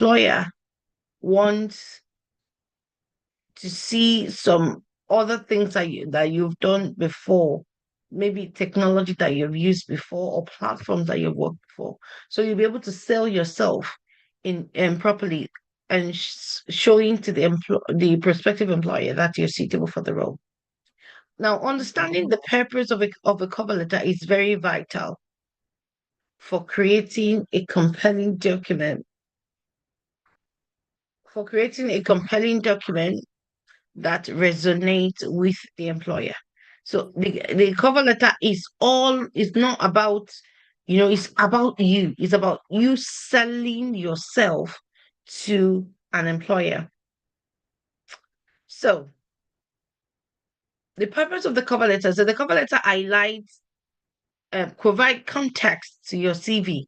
employer wants to see some other things that you've done before, maybe technology that you've used before or platforms that you've worked before. So you'll be able to sell yourself in properly and showing to the prospective employer that you're suitable for the role. Now, understanding the purpose of a cover letter is very vital for creating a compelling document. For creating a compelling document that resonates with the employer. So the cover letter is not about, it's about you. It's about you selling yourself to an employer. So the purpose of the cover letter, so the cover letter highlights, provide context to your CV.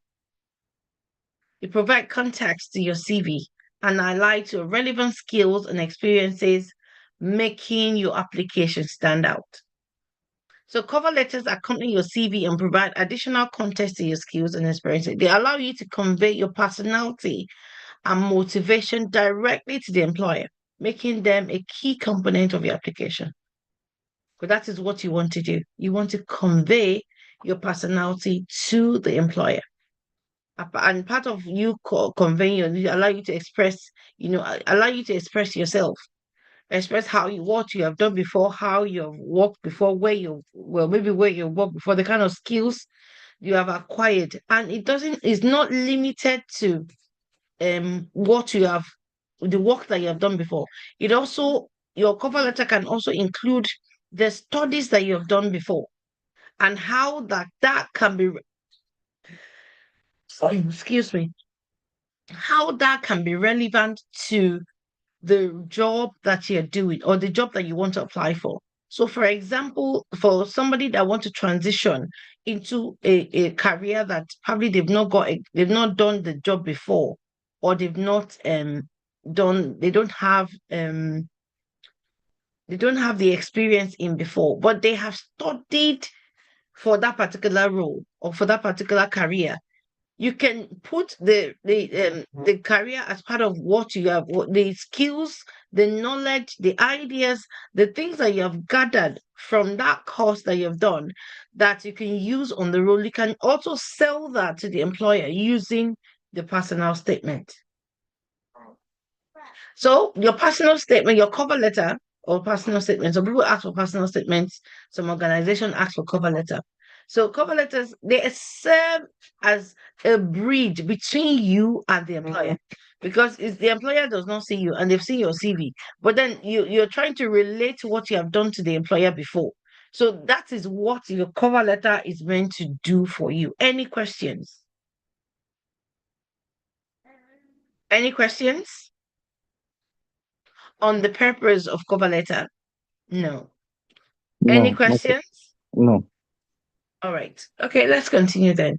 You provide context to your CV and highlight your relevant skills and experiences, making your application stand out. So cover letters accompany your CV and provide additional context to your skills and experiences. They allow you to convey your personality and motivation directly to the employer, making them a key component of your application. Because that is what you want to do. You want to convey your personality to the employer. And part of you conveying, allow you to express, allow you to express yourself. Express what you have done before, how you've worked before, maybe where you worked before, the kind of skills you have acquired. And it's not limited to what you have, the work that you have done before. Your cover letter can also include the studies that you have done before and how that can be, excuse me, how that can be relevant to the job that you're doing or the job that you want to apply for. So, for example, for somebody that wants to transition into a career that probably they've not done the job before, or they've not done, they don't have the experience in before, but they have studied for that particular role or for that particular career. You can put the career as part of what you have, the skills, the knowledge, the ideas, the things that you have gathered from that course that you've done that you can use on the role. You can also sell that to the employer using the personal statement. So your personal statement, your cover letter or personal statement. Some people ask for personal statements, some organization ask for cover letter. So cover letters, they serve as a bridge between you and the employer. Because if the employer does not see you and they've seen your CV, but then you're trying to relate to what you have done to the employer before. So that is what your cover letter is meant to do for you. Any questions? Any questions on the purpose of cover letter? No. Any No, nothing. questions? No. All right. Okay, let's continue then.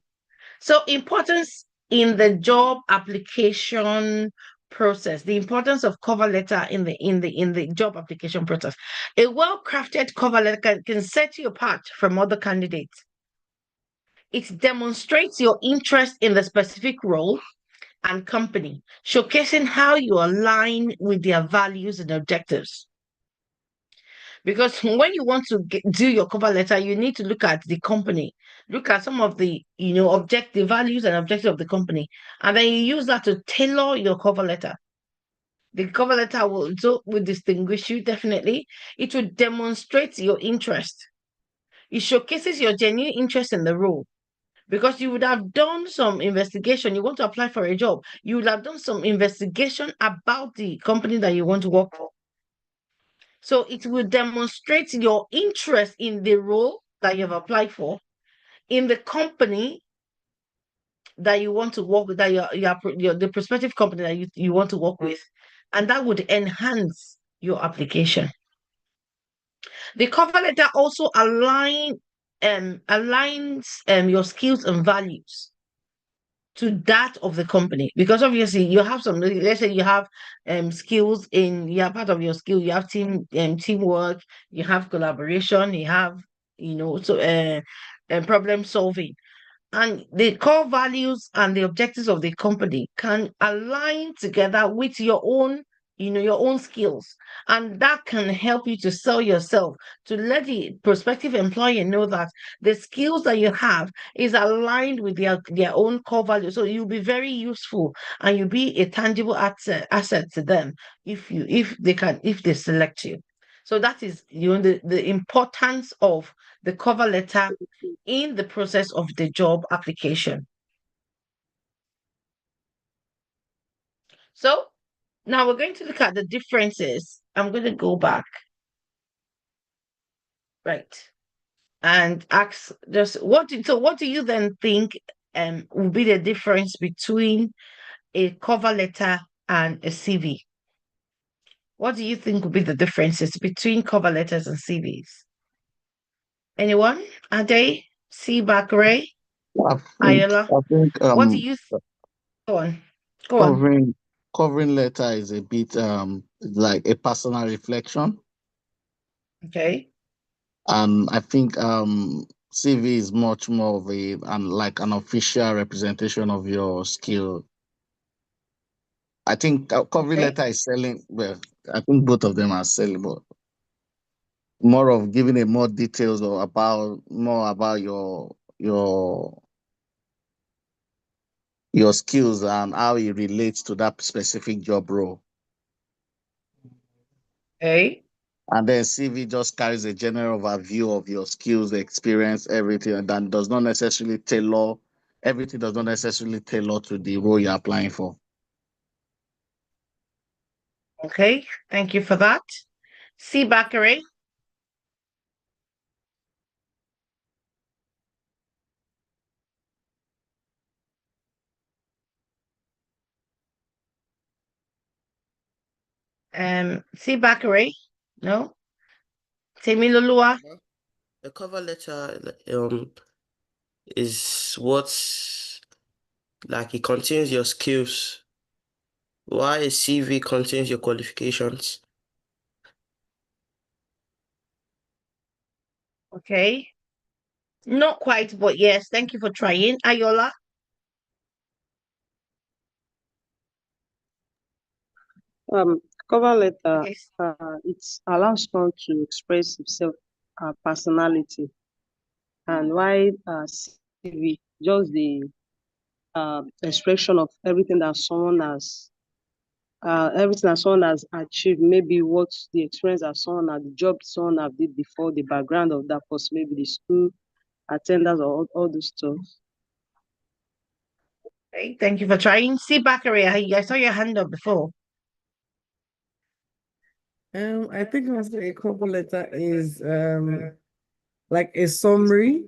So, importance in the job application process, the importance of cover letter in the job application process. A well-crafted cover letter can set you apart from other candidates. It demonstrates your interest in the specific role and company, showcasing how you align with their values and objectives. Because when you want to do your cover letter, you need to look at the company, look at some of the objective values and objectives of the company, and then you use that to tailor your cover letter. The cover letter will distinguish you definitely. It will demonstrate your interest. It showcases your genuine interest in the role. Because you would have done some investigation. You want to apply for a job. You would have done some investigation about the company that you want to work for. So it will demonstrate your interest in the role that you've applied for, in the company that you want to work with, that you're the prospective company that you want to work with, and that would enhance your application. The cover letter also aligns your skills and values to that of the company, because obviously you have some, let's say you have skills part of your skill, you have teamwork, you have collaboration, you have problem solving, and the core values and the objectives of the company can align together with your own, your own skills. And that can help you to sell yourself, to let the prospective employer know that the skills that you have is aligned with their own core values. So you'll be very useful and you'll be a tangible asset to them if they select you. So that is the importance of the cover letter in the process of the job application. So now we're going to look at the differences. I'm going to go back, right, and ask just what do you then think will be the difference between a cover letter and a CV? What do you think will be the differences between cover letters and CVs? Anyone? Ade, C. Bakare, I think Ayola? I think What do you go on? Go on. covering covering letter is a bit like a personal reflection, Okay. and I think CV is much more of a and like an official representation of your skill. I think covering Okay. letter is selling. Well, I think both of them are selling, but more of giving a more details or about more about your skills and how it relates to that specific job role. Okay. And then CV just carries a general overview of your skills, experience, everything, and that does not necessarily tailor everything does not necessarily tailor to the role you're applying for. Okay. Thank you for that. C. Bakare. C. Bakare. No. Temilolua. The cover letter is what's like it contains your skills, while a CV contains your qualifications. Okay. Not quite, but yes. Thank you for trying. Ayola. Um, Cover letter, Okay. it allows one to express himself, personality, and why CV just the expression of everything that someone has achieved, maybe what the experience that someone had, the job someone have did before, the background of that person, maybe the school attendance or all those stuff. Okay. Thank you for trying. C. Bakare. I saw your hand up before. I think also a cover letter is like a summary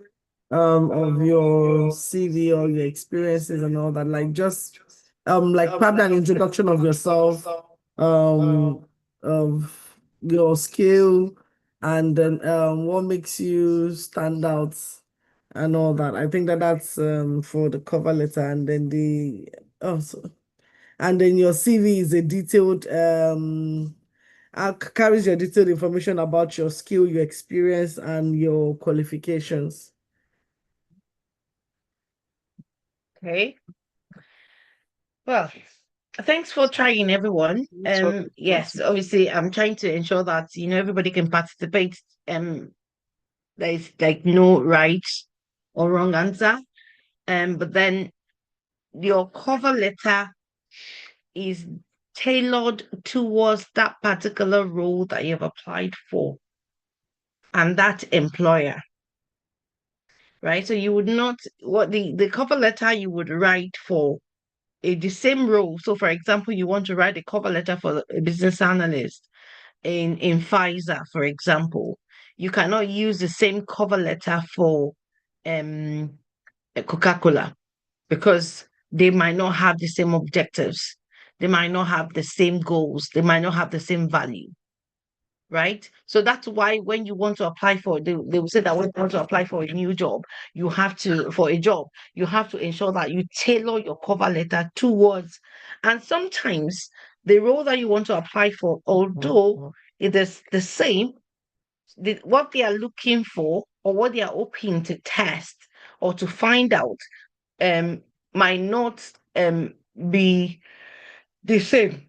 of your CV or your experiences and all that. Like just like probably an introduction of yourself, of your skill, and then what makes you stand out and all that. I think that that's for the cover letter, and then and then your CV is a detailed carries your detailed information about your skill, your experience, and your qualifications. Okay. Well, thanks for trying, everyone. Yes, obviously, I'm trying to ensure that everybody can participate. There is like no right or wrong answer. But then your cover letter is tailored towards that particular role that you've applied for and that employer, right? So you would not what the cover letter you would write for the same role. So, for example, you want to write a cover letter for a business analyst in Pfizer, for example. You cannot use the same cover letter for um Coca-Cola because they might not have the same objectives. They might not have the same goals. They might not have the same value, right? So that's why when you want to apply for, they will say that when you want to apply for a new job, for a job, you have to ensure that you tailor your cover letter towards, and sometimes the role that you want to apply for, although it is the same, what they are looking for or what they are hoping to test or to find out might not be the same,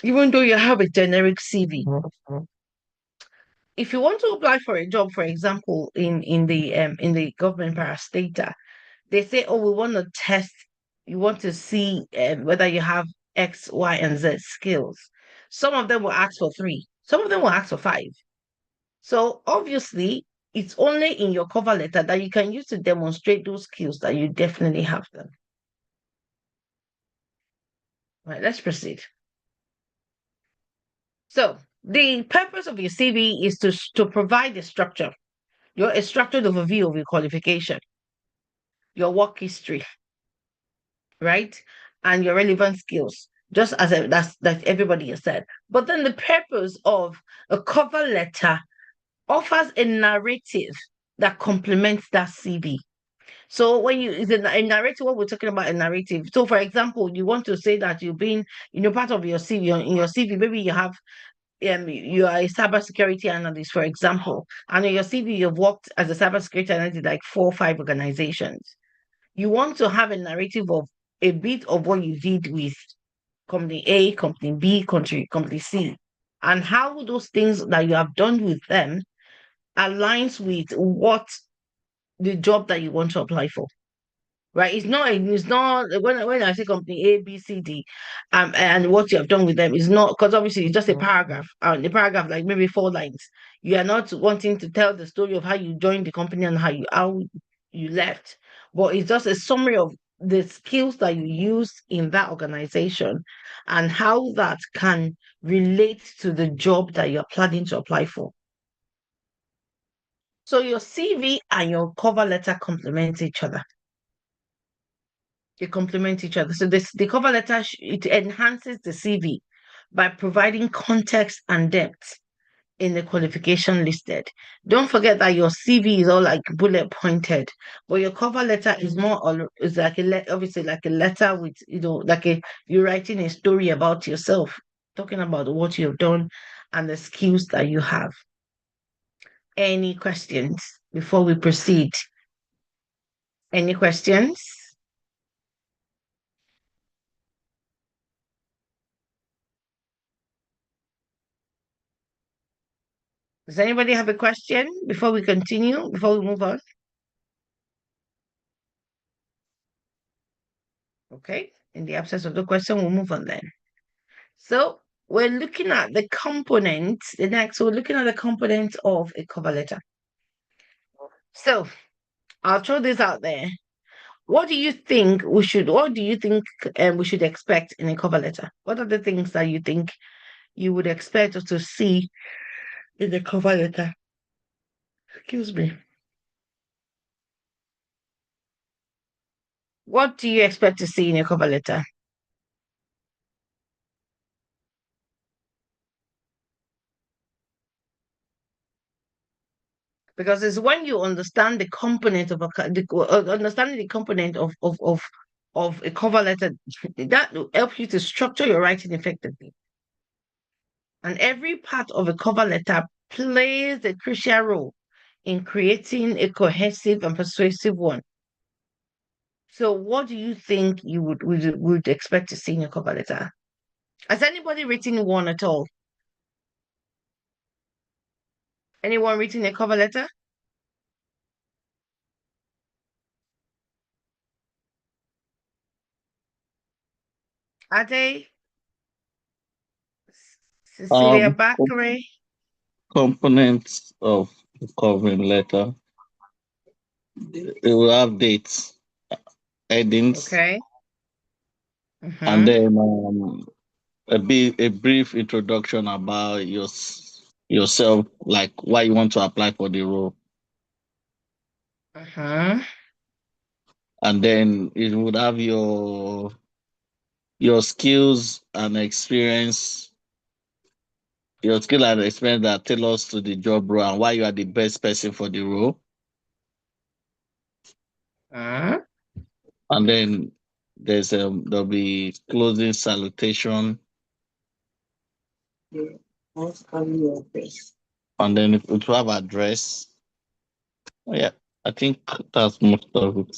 even though you have a generic CV. If you want to apply for a job, for example, in the government parastatal, they say, oh, we want to test, you want to see whether you have X, Y, and Z skills. Some of them will ask for 3, some of them will ask for 5. So obviously, it's only in your cover letter that you can use to demonstrate those skills that you definitely have them. Right, let's proceed. So the purpose of your CV is to provide a structure, a structured overview of your qualification, your work history, right, and your relevant skills, just as that everybody has said. But then the purpose of a cover letter offers a narrative that complements that CV. So when it's a narrative, what we're talking about, a narrative. So for example, you want to say that you've been, part of your CV, in your CV, maybe you have you are a cybersecurity analyst, for example, and in your CV you've worked as a cybersecurity analyst in like 4 or 5 organizations. You want to have a narrative of a bit of what you did with company A, company B, company C, and how those things that you have done with them aligns with what the job that you want to apply for. Right? It's not when I say company A, B, C, D, and what you have done with them is not, because obviously it's just a paragraph. The paragraph, like maybe 4 lines. You are not wanting to tell the story of how you joined the company and how you left, but it's just a summary of the skills that you use in that organization and how that can relate to the job that you're planning to apply for. So your CV and your cover letter complement each other. They complement each other. So the cover letter, it enhances the CV by providing context and depth in the qualification listed. Don't forget that your CV is all like bullet pointed, but your cover letter is is like obviously like a letter with, like you're writing a story about yourself, talking about what you've done and the skills that you have. Any questions before we proceed? Any questions? Does anybody have a question before we continue, before we move on? Okay, in the absence of the question, we'll move on then. So we're looking at the components. We're looking at the components of a cover letter. So I'll throw this out there. What do you think we should expect in a cover letter? What are the things that you think you would expect us to see in the cover letter? Excuse me. What do you expect to see in a cover letter? Because it's when you understand the component of understanding the component of a cover letter that will help you to structure your writing effectively. And every part of a cover letter plays a crucial role in creating a cohesive and persuasive one. So what do you think you would expect to see in a cover letter? Has anybody written one at all? Anyone written a cover letter? Ade? Cecilia Bakre? Components of the covering letter. It will have dates, headings, Okay. and then a brief introduction about yourself, like why you want to apply for the role. And then it would have your skills and experience, that tell us to the job role and why you are the best person for the role. And then there'll be closing salutation. And then it will have address. Oh, yeah. I think that's most of it.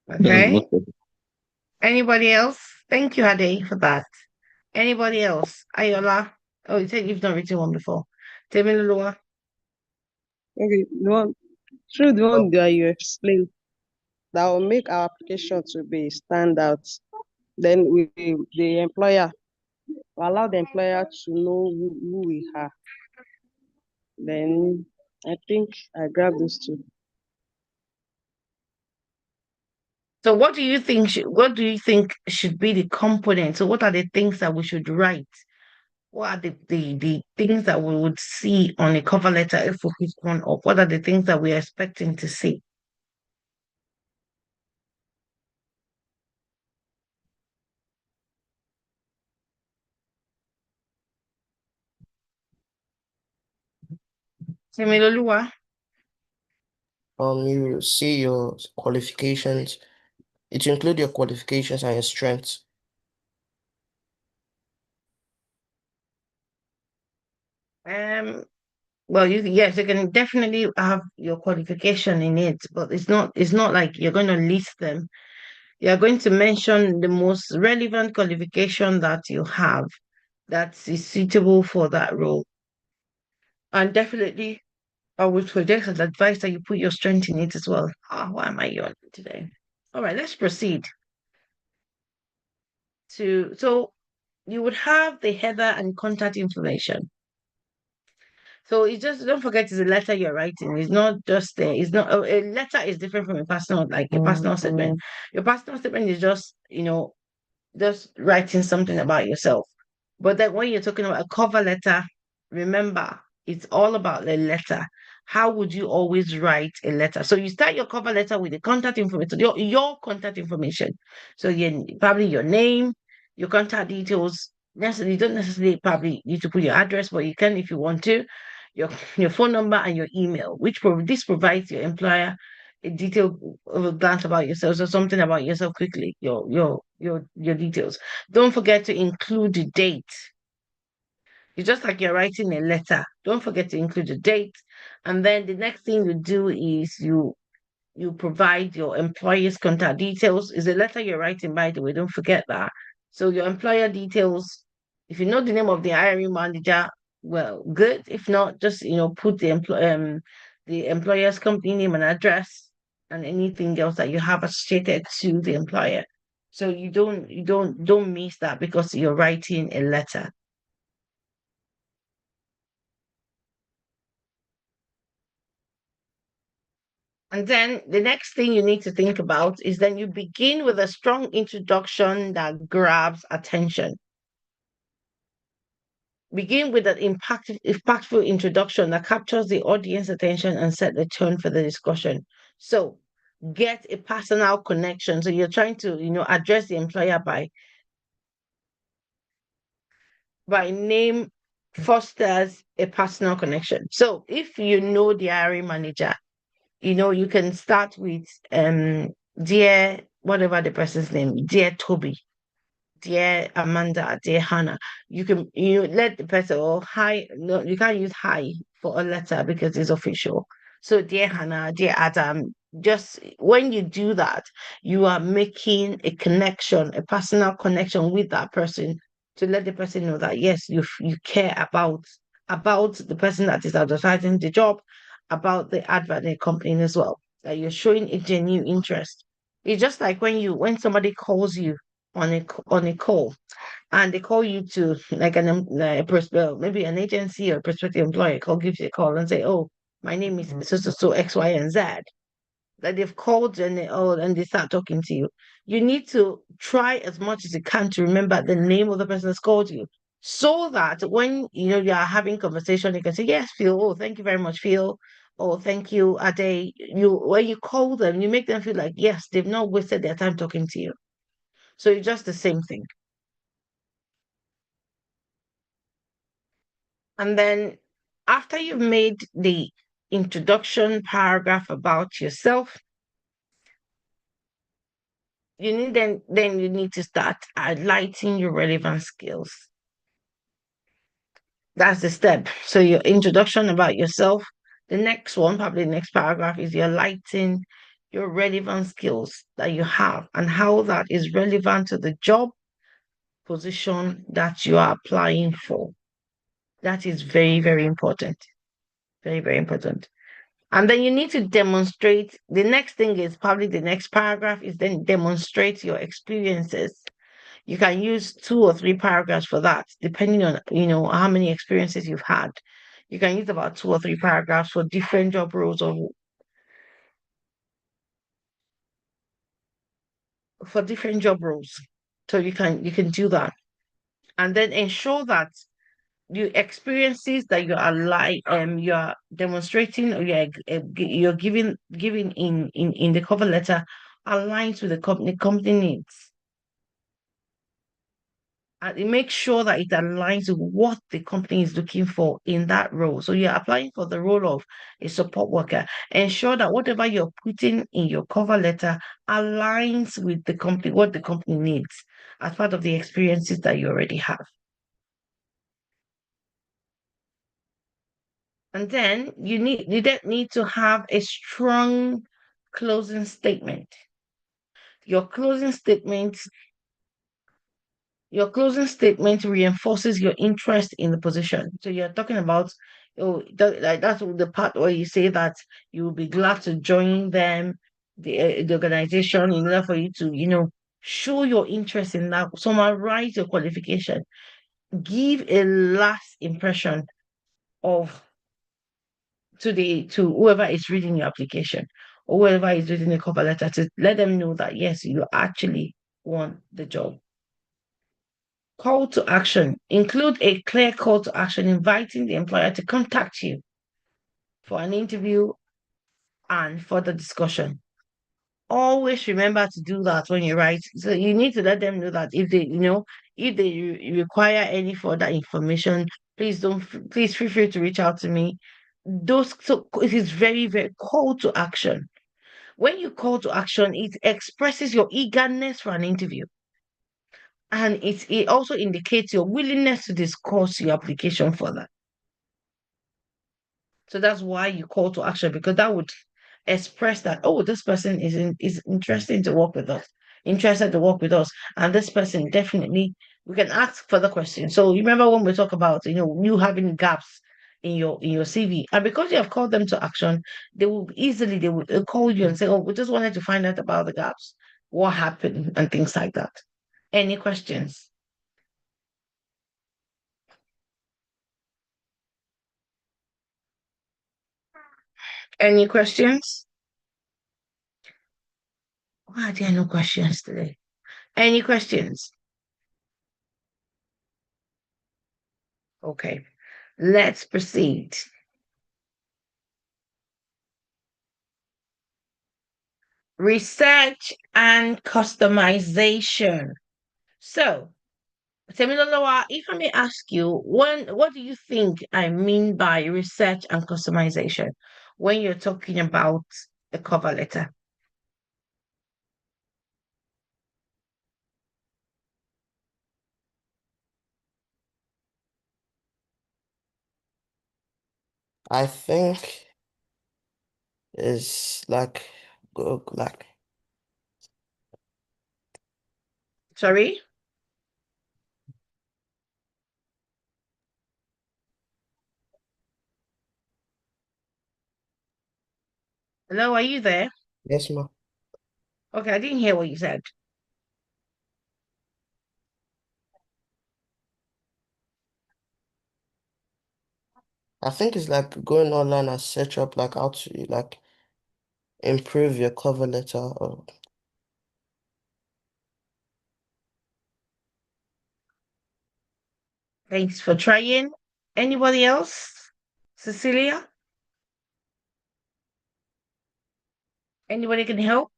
That's Okay. most of it. Anybody else? Thank you, Ade, for that. Anybody else? Ayola. Oh, you said you've not written one before. Temilulua. Okay, the one that you explained, that will make our application to be standout. Then the employer, will allow the employer to know who we are. Then I think I grab those two. So what do you think should be the components? So what are the things that we should write? What are the things that we would see on a cover letter if we pick one up? What are the things that we're expecting to see? Temilulua. You see your qualifications. It include your qualifications and your strengths. Well, yes, you can definitely have your qualification in it, but it's not like you're going to list them. You're going to mention the most relevant qualification that you have that is suitable for that role. And definitely, I would suggest and advise that you put your strength in it as well. Why am I yawning today? All right, let's proceed so you would have the header and contact information. So it's just don't forget it's a letter you're writing. It's not just there. It's not a letter is different from a personal statement. Your personal statement is just writing something about yourself. But then when you're talking about a cover letter, remember it's all about the letter. How would you always write a letter? So you start your cover letter with the contact information, your contact information. So probably your name, your contact details. You don't necessarily probably need to put your address, but you can if you want to. Your phone number and your email, this provides your employer a detailed glance about yourself or something about yourself quickly. Your details. Don't forget to include the date. It's just like you're writing a letter. Don't forget to include the date. And then the next thing you do is you provide your employer's contact details. Is a letter you're writing, by the way. Don't forget that. So your employer details. If you know the name of the hiring manager, well, good. If not, just put the employer's company name and address and anything else that you have associated to the employer. So you don't miss that because you're writing a letter. And then the next thing you need to think about is then you begin with a strong introduction that grabs attention. Begin with an impactful introduction that captures the audience attention and set the tone for the discussion. So get a personal connection. So you're trying to, address the employer by name fosters a personal connection. So if you know the hiring manager, you can start with dear whatever the person's name, dear Toby, dear Amanda, dear Hannah. You can let the person hi. No, you can't use hi for a letter because it's official. So dear Hannah, dear Adam, just when you do that, you are making a connection, a personal connection with that person to let the person know that yes, you care about the person that is advertising the job, about the advert they're company as well. That you're showing a genuine interest. It's just like when somebody calls you on a call and they call you to like maybe an agency or prospective employer gives you a call and say, oh, my name is so X, Y, and Z. That they've called and they start talking to you. You need to try as much as you can to remember the name of the person that's called you. So that when you are having conversation, you can say, yes, Phil, oh, thank you very much, Phil. Oh, thank you, Ade. When you call them, you make them feel like, yes, they've not wasted their time talking to you. So it's just the same thing. And then after you've made the introduction paragraph about yourself, you need to start highlighting your relevant skills. That's the step. So your introduction about yourself, The next one, probably the next paragraph, is you're highlighting your relevant skills that you have and how that is relevant to the job position that you are applying for. That is very, very important. Very, very important. And then you need to demonstrate. The next thing is probably the next paragraph is then demonstrate your experiences. You can use 2 or 3 paragraphs for that, depending on how many experiences you've had. You can use about 2 or 3 paragraphs for different job roles or for different job roles. So you can do that. And then ensure that the experiences that you're demonstrating or you're giving in the cover letter aligns with the company needs. And it makes sure that it aligns with what the company is looking for in that role. So you're applying for the role of a support worker. Ensure that whatever you're putting in your cover letter aligns with the company, what the company needs as part of the experiences that you already have. And then you need to have a strong closing statement. Your closing statement reinforces your interest in the position. So you're talking about, that's the part where you say that you will be glad to join them, the organization, in order for you to, show your interest in that. Summarize your qualification. Give a last impression of to whoever is reading your application or whoever is reading the cover letter, to let them know that yes, you actually want the job. Call to action. Include a clear call to action inviting the employer to contact you for an interview and further discussion. Always remember to do that when you write. So you need to let them know that if they require any further information, please feel free to reach out to me. So it is very, very call to action. When you call to action, it expresses your eagerness for an interview. And it also indicates your willingness to discuss your application further. So that's why you call to action, because that would express that, oh, this person is interested to work with us, and this person definitely, we can ask further questions. So you remember when we talk about you having gaps in your CV, and because you have called them to action, they will call you and say, oh, we just wanted to find out about the gaps, what happened, and things like that. Any questions? Any questions? Why are there no questions today? Any questions? Okay, let's proceed. Research and customization. So, Temilolowa, if I may ask you, what do you think I mean by research and customization when you're talking about a cover letter? I think it's like Sorry? Hello, are you there? yes, ma. Okay, I didn't hear what you said. I think it's like going online and search up like how to like improve your cover letter or Thanks for trying. Anybody else? Cecilia? Anybody can help?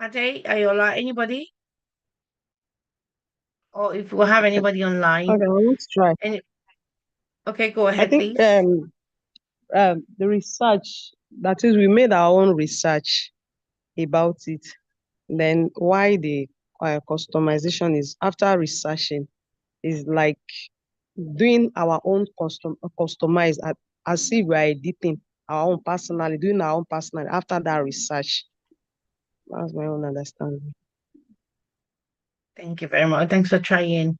Ade, Ayola, anybody? Or if we have anybody online. Okay, let's try. Okay, go I ahead, think please. the research, that is, we made our own research about it. Then why the customization is after researching, is like doing our own customized as if we are editing our own personally, doing our own personally after that research. That's my own understanding. Thank you very much. Thanks for trying.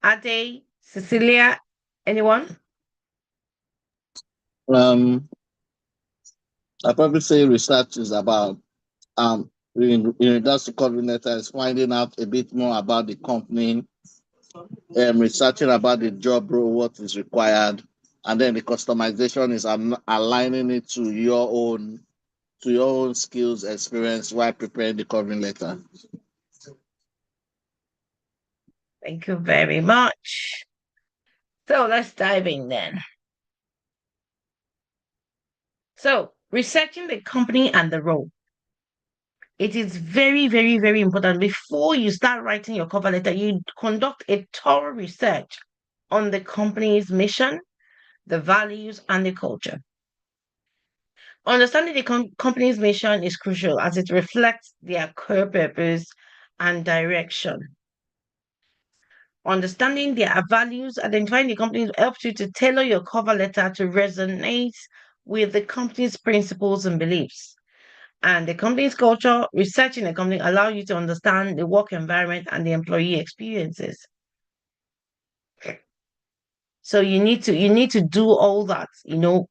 Ade, Cecilia, anyone? I probably say research is about in regards to covering letter is finding out a bit more about the company, researching about the job role, what is required, and then the customization is aligning it to your own skills, experience while preparing the covering letter. Thank you very much. So let's dive in then. So, researching the company and the role. It is very, very, very important. Before you start writing your cover letter, you conduct a thorough research on the company's mission, the values, and the culture. Understanding the company's mission is crucial as it reflects their core purpose and direction. Understanding their values, identifying the company helps you to tailor your cover letter to resonate with the company's principles and beliefs. And the company's culture, researching the company allow you to understand the work environment and the employee experiences. So you need to do all that.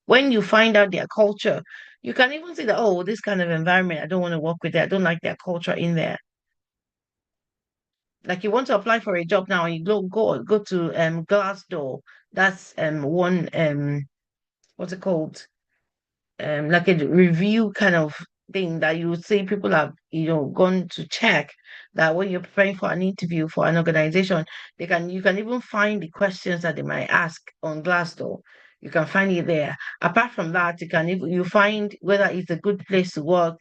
When you find out their culture, you can even say that, oh, this kind of environment, I don't want to work with it. I don't like their culture in there. Like you want to apply for a job now, and you go to Glassdoor. That's one what's it called? Like a review kind of thing that you would see people have gone to check that when you're preparing for an interview for an organization, you can even find the questions that they might ask on Glassdoor. You can find it there. Apart from that, you find whether it's a good place to work.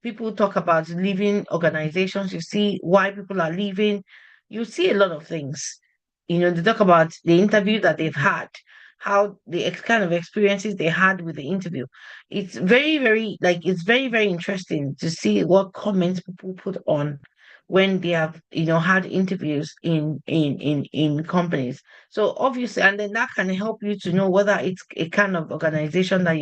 People talk about leaving organizations. You see why people are leaving. You see a lot of things. They talk about the interview that they've had, how the kind of experiences they had with the interview. It's very, very it's very, very interesting to see what comments people put on when they have had interviews in companies. So obviously, and then that can help you to know whether it's a kind of organization that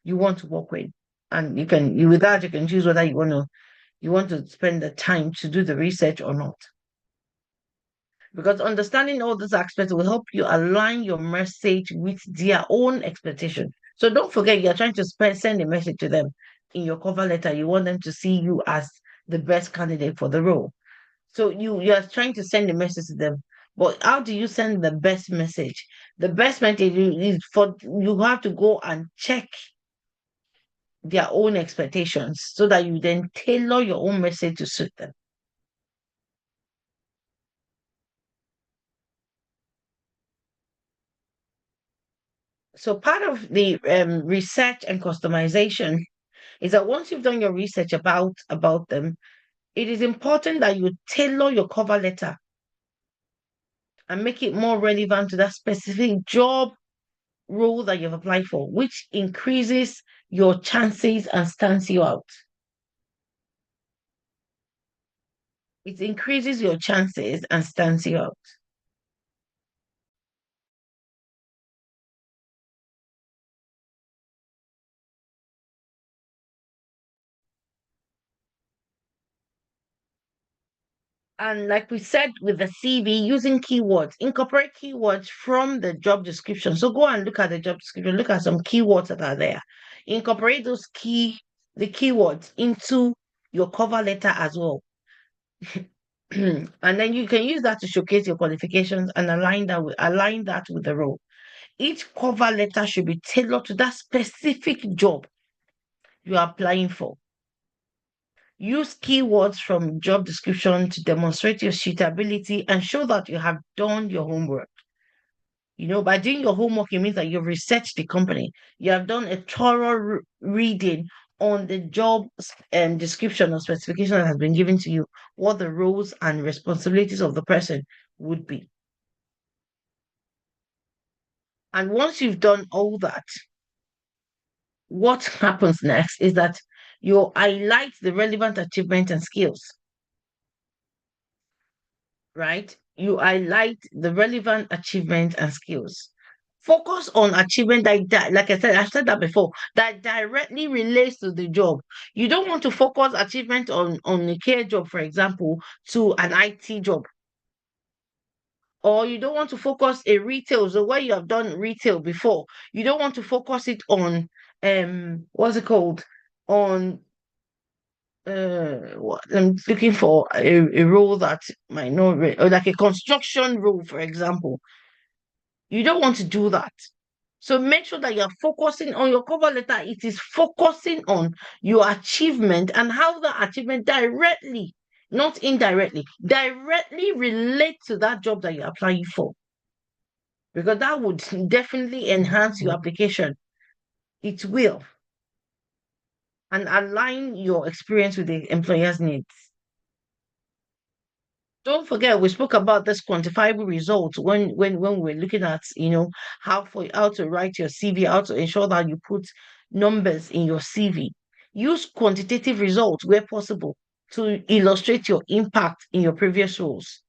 you want to work with. And with that you can choose whether you want to spend the time to do the research or not. Because understanding all these aspects will help you align your message with their own expectation. So don't forget, you're trying to send a message to them in your cover letter. You want them to see you as the best candidate for the role. So you're trying to send a message to them. But how do you send the best message? The best message is you have to go and check their own expectations so that you then tailor your own message to suit them. So part of the research and customization is that once you've done your research about them, it is important that you tailor your cover letter and make it more relevant to that specific job role that you've applied for, which increases your chances and stands you out. It increases your chances and stands you out. And like we said with the CV, using keywords, incorporate keywords from the job description. So go and look at the job description, look at some keywords that are there. Incorporate the keywords into your cover letter as well. And then you can use that to showcase your qualifications and align that with the role. Each cover letter should be tailored to that specific job you are applying for. Use keywords from job description to demonstrate your suitability and show that you have done your homework. By doing your homework, it means that you've researched the company. You have done a thorough reading on the job description or specification that has been given to you, what the roles and responsibilities of the person would be. And once you've done all that, what happens next is that you highlight the relevant achievements and skills. Right? you highlight the relevant achievements and skills. Focus on achievement that, like I've said that before, that directly relates to the job. You don't want to focus achievement on a care job, for example, to an IT job. Or you don't want to focus a retail, so where you have done retail before, you don't want to focus it on what's it called? On I'm looking for a role that might not or like a construction role, for example. You don't want to do that. So make sure that you're focusing on your cover letter. It is focusing on your achievement and how that achievement directly, not indirectly, directly relate to that job that you're applying for. Because that would definitely enhance your application. It will. And align your experience with the employer's needs. Don't forget, we spoke about this quantifiable results when we're looking at, how to write your CV, how to ensure that you put numbers in your CV. Use quantitative results where possible to illustrate your impact in your previous roles.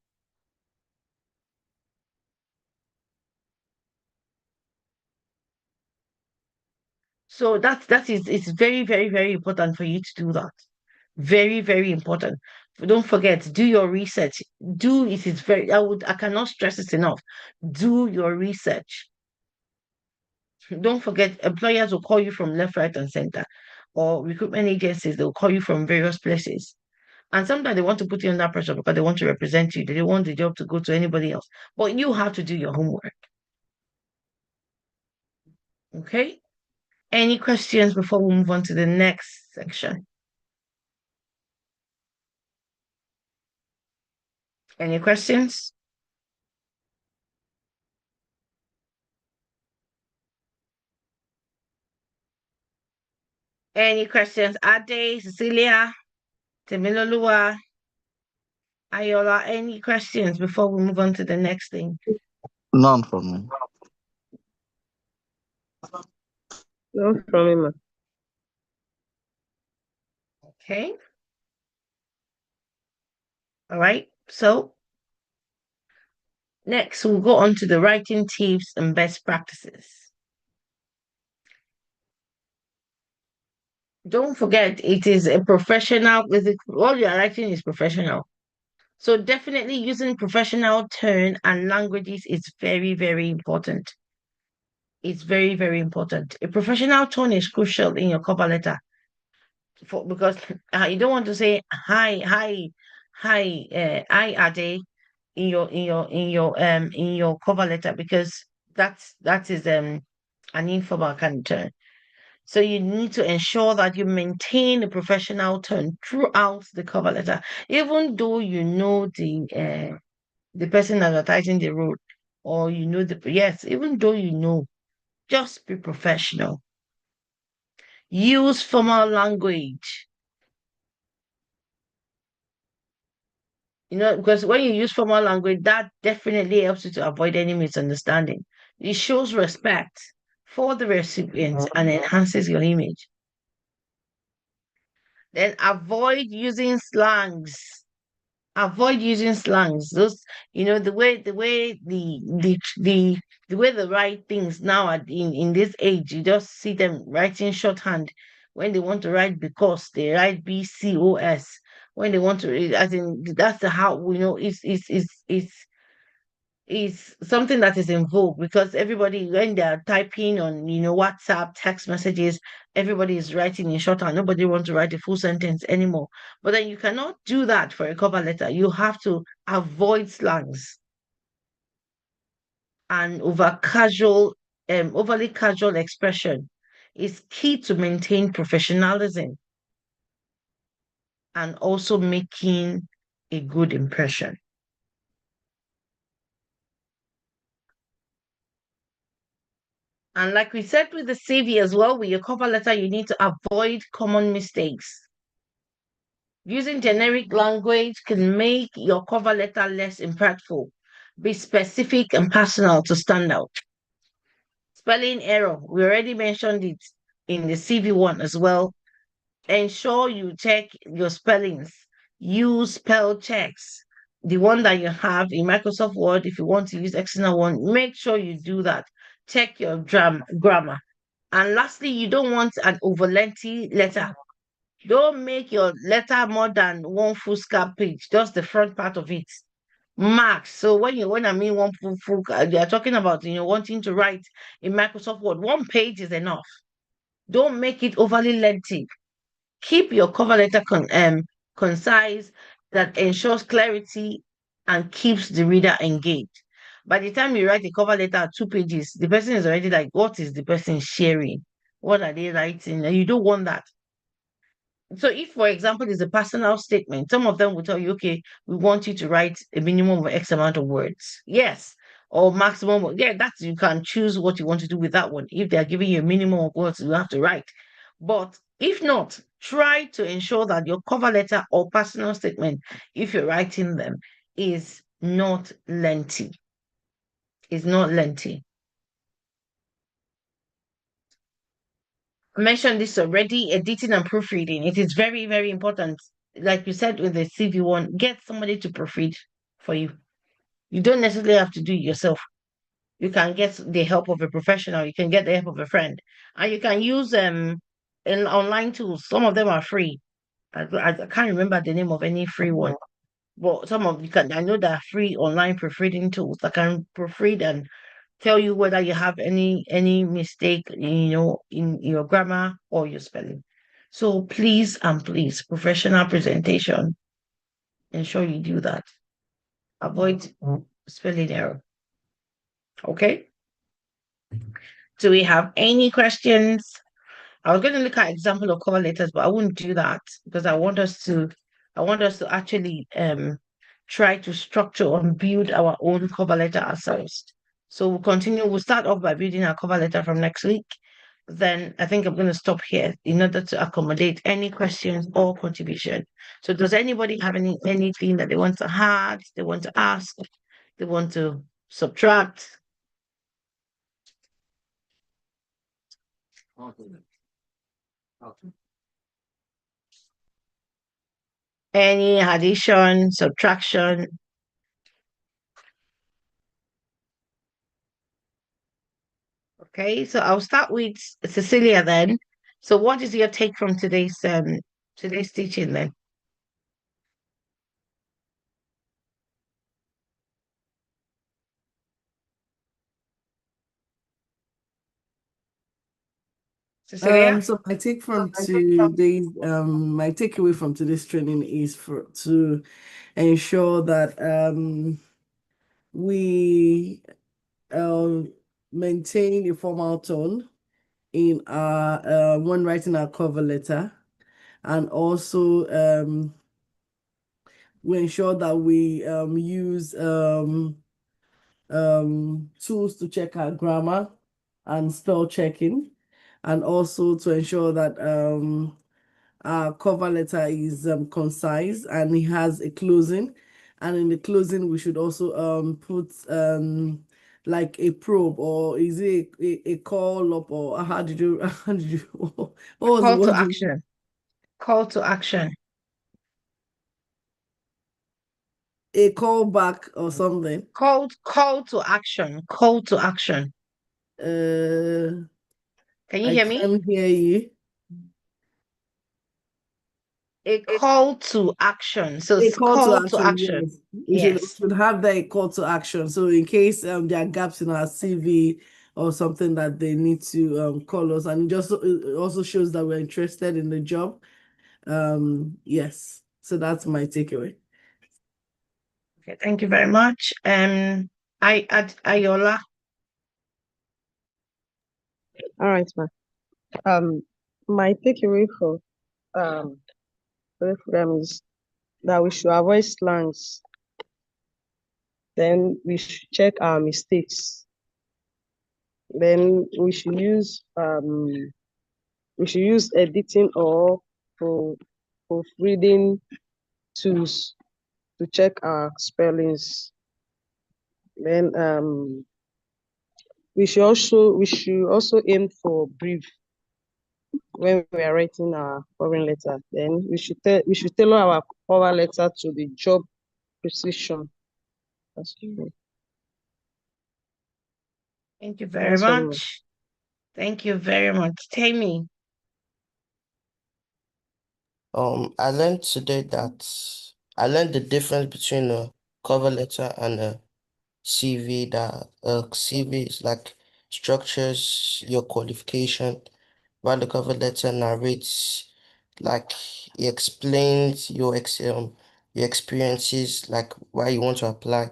So it's very, very, very important for you to do that. Very, very important. Don't forget, do your research. It is very, I cannot stress it enough. Do your research. Don't forget, employers will call you from left, right, and center, or recruitment agencies, they'll call you from various places. And sometimes they want to put you under pressure because they want to represent you. They don't want the job to go to anybody else. But you have to do your homework. Okay? Any questions before we move on to the next section? Any questions? Any questions? Ade, Cecilia, Temilolua, Ayola, any questions before we move on to the next thing? None from me. No from me, ma. Okay. All right. So next we'll go on to the writing tips and best practices. Don't forget, it is a professional, all you're writing is professional. So definitely using professional tone and languages is very, very important. It's very, very important. A professional tone is crucial in your cover letter because you don't want to say hi, Ade in your cover letter because that is an informal kind of tone. So you need to ensure that you maintain a professional tone throughout the cover letter, even though you know the person advertising the role, or even though you know, just be professional. Use formal language. Because when you use formal language, that definitely helps you to avoid any misunderstanding. It shows respect for the recipient and enhances your image. Then avoid using slangs. Avoid using slangs. Those, the way they write things now in this age, you just see them writing shorthand. When they want to write because, they write BCOS. When they want to, as in that's how we know it's something that is in vogue because everybody, when they're typing on WhatsApp text messages, everybody is writing in shorthand. Nobody wants to write a full sentence anymore. But then you cannot do that for a cover letter. You have to avoid slangs and overly casual expression. Is key to maintain professionalism and also making a good impression. And like we said with the CV as well, with your cover letter, you need to avoid common mistakes. Using generic language can make your cover letter less impactful. Be specific and personal to stand out. Spelling error, we already mentioned it in the CV one as well. Ensure you check your spellings. Use spell checks. the one that you have in Microsoft Word. If you want to use external one, make sure you do that. Check your grammar. And lastly, you don't want an over lengthy letter. Don't make your letter more than one full scalp page, just the front part of it. Max. So when I mean one full, you are talking about wanting to write in Microsoft Word. One page is enough. Don't make it overly lengthy. Keep your cover letter concise, that ensures clarity and keeps the reader engaged. By the time you write a cover letter at 2 pages, the person is already like, what is the person sharing? What are they writing? And you don't want that. So if, for example, it's a personal statement, some of them will tell you, okay, we want you to write a minimum of X amount of words. Yes. Or maximum. Yeah, that's, you can choose what you want to do with that one. If they're giving you a minimum of words, you have to write. But if not, try to ensure that your cover letter or personal statement, if you're writing them, is not lengthy. Is not lengthy. I mentioned this already, editing and proofreading. It is very, very important. Like you said with the CV one, get somebody to proofread for you. You don't necessarily have to do it yourself. You can get the help of a professional. You can get the help of a friend, and you can use in online tools. Some of them are free. I can't remember the name of any free one, but some of you can. I know there are free online proofreading tools that can proofread and tell you whether you have any mistake, in your grammar or your spelling. So please and please, professional presentation. Ensure you do that. Avoid spelling error. Okay. Do we have any questions? I was going to look at example of cover letters, but I wouldn't do that because I want us to actually try to structure and build our own cover letter ourselves. So we'll continue. We'll start off by building our cover letter from next week. Then I think I'm going to stop here in order to accommodate any questions or contribution. So does anybody have anything that they want to add, they want to ask, they want to subtract? Any addition, subtraction? Okay, so I'll start with Cecilia then. So what is your take from today's teaching then? Cecilia? So my take from today's my takeaway from today's training is to ensure that we maintain a formal tone in our when writing our cover letter, and also we ensure that we use tools to check our grammar and spell checking, and also to ensure that our cover letter is concise and it has a closing. And in the closing, we should also put like a probe, or is it a call up, or how did you what was Call to what you- action. Call to action. a call back or something? Call to action. Call to action. Uh, Can you I hear me? can't hear you. A call to action. So A call to call to action, action. yes. We Yes. should have that call to action. So in case there are gaps in our CV or something that they need to call us, and it also shows that we're interested in the job. Yes. So that's my takeaway. Okay, thank you very much. Ayola. All right, ma. My takeaway for the program is that we should avoid slangs. Then we should check our mistakes. Then we should use editing or proofreading tools to check our spellings. Then we should also aim for brief when we are writing our covering letter. Then we should tailor our cover letter to the job precision. That's true. Thank you very Thanks so much. much. Thank you very much. Tammy. I learned today that I learned the difference between a cover letter and a CV. That a CV is like structures your qualification, while the cover letter narrates, like it explains your experiences, like why you want to apply.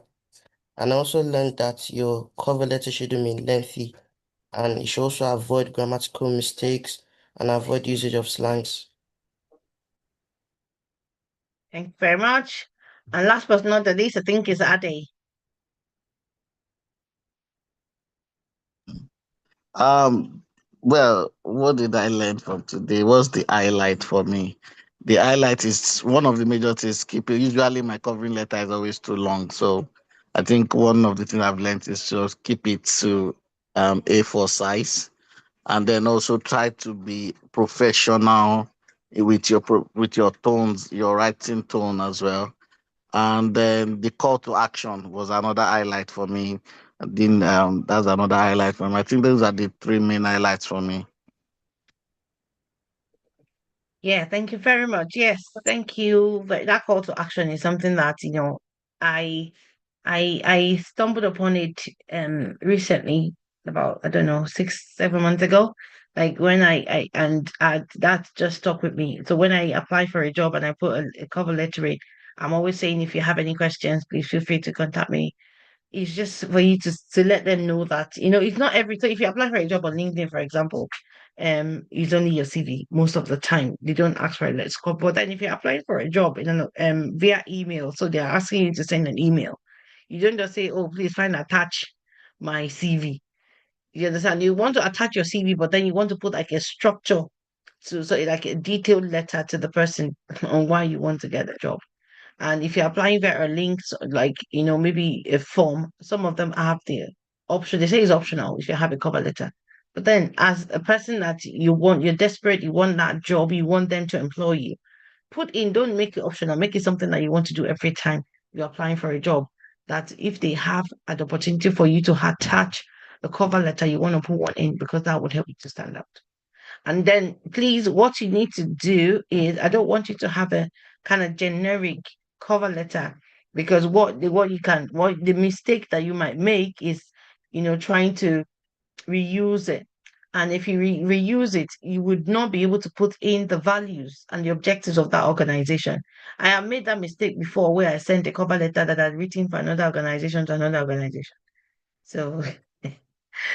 And I also learned that your cover letter shouldn't be lengthy, and you should also avoid grammatical mistakes and avoid usage of slangs. Thank you very much. And last but not the least, I think is Ade. Well, what did I learn from today? What's the highlight for me? The highlight is one of the major things. Keeping usually my covering letter is always too long, so I think one of the things I've learned is to keep it to A4 size, and then also try to be professional with with your tones, your writing tone as well. And then the call to action was another highlight for me. Then that's another highlight for me. I think those are the three main highlights for me. Yeah, thank you very much. Yes, thank you. But that call to action is something that, I I stumbled upon it recently, about I don't know, 6, 7 months ago. Like when that just stuck with me. So when I apply for a job and I put a cover letter in, I'm always saying, if you have any questions, please feel free to contact me. It's just for you to let them know that, it's not every, so if you apply for a job on LinkedIn, for example, it's only your CV most of the time. They don't ask for a let's go. But then if you're applying for a job via email, so they're asking you to send an email. You don't just say, oh, please find attach my CV. You understand? You want to attach your CV, but then you want to put like a structure, so like a detailed letter to the person on why you want to get the job. And if you're applying via links, like, maybe a form, some of them have the option. They say it's optional if you have a cover letter. But then, as a person that you're desperate, you want that job, you want them to employ you, don't make it optional, make it something that you want to do every time you're applying for a job. That if they have an opportunity for you to attach a cover letter, you want to put one in, because that would help you to stand out. And then, please, what you need to do is, I don't want you to have a kind of generic cover letter, because what the mistake that you might make is, trying to reuse it. And if you reuse it, you would not be able to put in the values and the objectives of that organization. I have made that mistake before, where I sent a cover letter that I'd written for another organization to another organization. So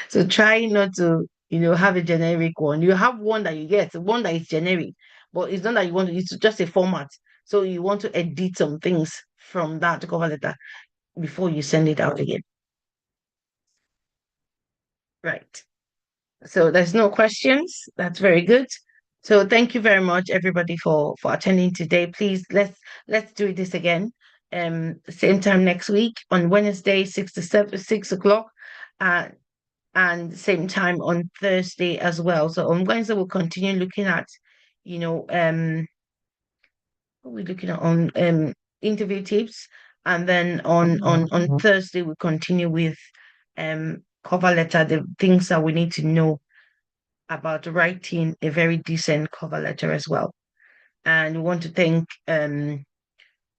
so try not to, have a generic one. You have one that you get, one that is generic, but it's not that you want to, it's just a format. So you want to edit some things from that cover letter before you send it out again. Right. So there's no questions. That's very good. So thank you very much, everybody, for attending today. Please, let's do this again. Same time next week on Wednesday, 6 o'clock. And same time on Thursday as well. So on Wednesday, we'll continue looking at, what we're looking at on interview tips. And then on Thursday, we'll continue with cover letter, the things that we need to know about writing a very decent cover letter as well. And we want to thank the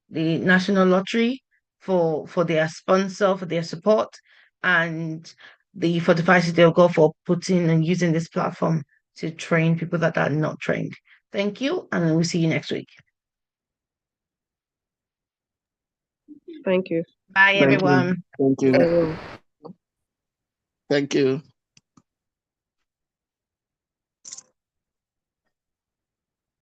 National Lottery for their sponsor, for their support, and the Fortified City of God for putting and using this platform to train people that are not trained. Thank you, and we'll see you next week. Thank you. Bye, Thank you. everyone. Thank you. Everyone. Thank you.